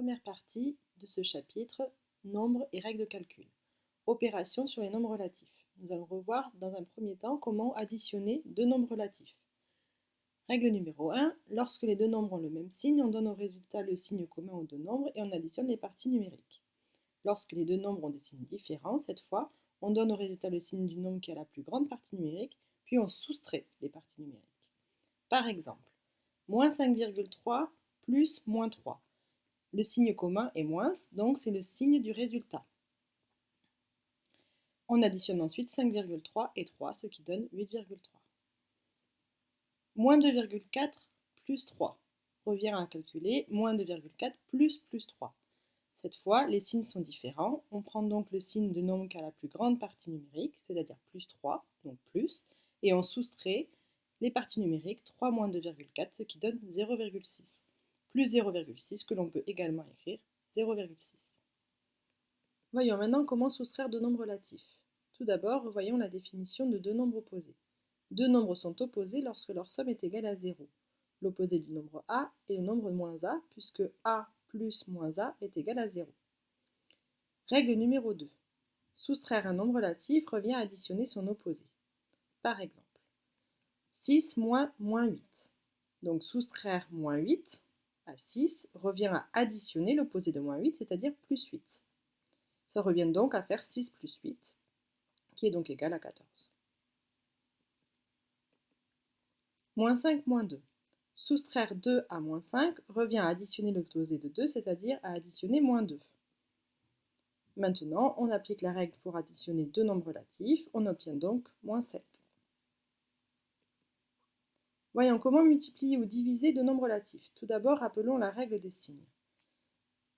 Première partie de ce chapitre, nombres et règles de calcul. Opération sur les nombres relatifs. Nous allons revoir dans un premier temps comment additionner deux nombres relatifs. Règle numéro 1, lorsque les deux nombres ont le même signe, on donne au résultat le signe commun aux deux nombres et on additionne les parties numériques. Lorsque les deux nombres ont des signes différents, cette fois, on donne au résultat le signe du nombre qui a la plus grande partie numérique, puis on soustrait les parties numériques. Par exemple, moins 5,3 plus moins 3. Le signe commun est moins, donc c'est le signe du résultat. On additionne ensuite 5,3 et 3, ce qui donne 8,3. Moins 2,4 plus 3 revient à calculer moins 2,4 plus 3. Cette fois, les signes sont différents. On prend donc le signe du nombre qui a la plus grande partie numérique, c'est-à-dire plus 3, donc plus, et on soustrait les parties numériques 3 moins 2,4, ce qui donne 0,6. Plus 0,6 que l'on peut également écrire 0,6. Voyons maintenant comment soustraire deux nombres relatifs. Tout d'abord, voyons la définition de deux nombres opposés. Deux nombres sont opposés lorsque leur somme est égale à 0. L'opposé du nombre a est le nombre moins a, puisque a plus moins a est égal à 0. Règle numéro 2. Soustraire un nombre relatif revient à additionner son opposé. Par exemple, 6 moins 8. Donc soustraire moins 8 à 6 revient à additionner l'opposé de moins 8, c'est-à-dire plus 8. Ça revient donc à faire 6 plus 8, qui est donc égal à 14. Moins 5 moins 2. Soustraire 2 à moins 5 revient à additionner l'opposé de 2, c'est-à-dire à additionner moins 2. Maintenant, on applique la règle pour additionner deux nombres relatifs, on obtient donc moins 7. Voyons comment multiplier ou diviser deux nombres relatifs. Tout d'abord, rappelons la règle des signes.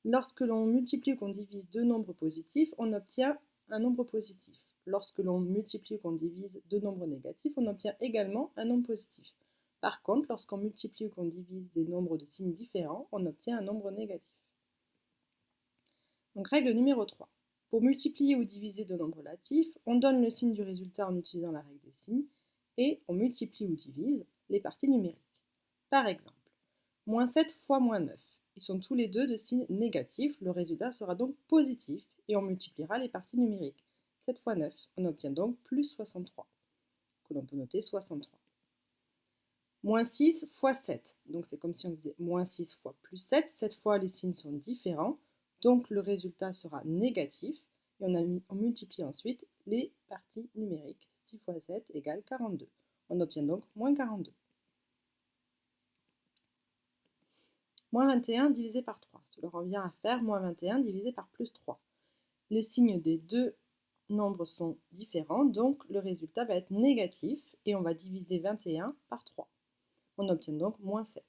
Lorsque l'on multiplie ou qu'on divise deux nombres positifs, on obtient un nombre positif. Lorsque l'on multiplie ou qu'on divise deux nombres négatifs, on obtient également un nombre positif. Par contre, lorsqu'on multiplie ou qu'on divise des nombres de signes différents, on obtient un nombre négatif. Donc règle numéro 3. Pour multiplier ou diviser deux nombres relatifs, on donne le signe du résultat en utilisant la règle des signes et on multiplie ou divise les parties numériques. Par exemple, moins 7 fois moins 9. Ils sont tous les deux de signe négatif, le résultat sera donc positif et on multipliera les parties numériques. 7 fois 9, on obtient donc plus 63, que l'on peut noter 63. Moins 6 fois 7, donc c'est comme si on faisait moins 6 fois plus 7, cette fois les signes sont différents, donc le résultat sera négatif et on multiplie ensuite les parties numériques. 6 fois 7 égale 42, on obtient donc moins 42. Moins 21 divisé par 3, cela revient à faire moins 21 divisé par plus 3. Les signes des deux nombres sont différents, donc le résultat va être négatif et on va diviser 21 par 3. On obtient donc moins 7.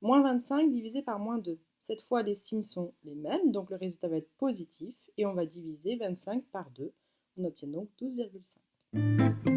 Moins 25 divisé par moins 2. Cette fois, les signes sont les mêmes, donc le résultat va être positif et on va diviser 25 par 2. On obtient donc 12,5.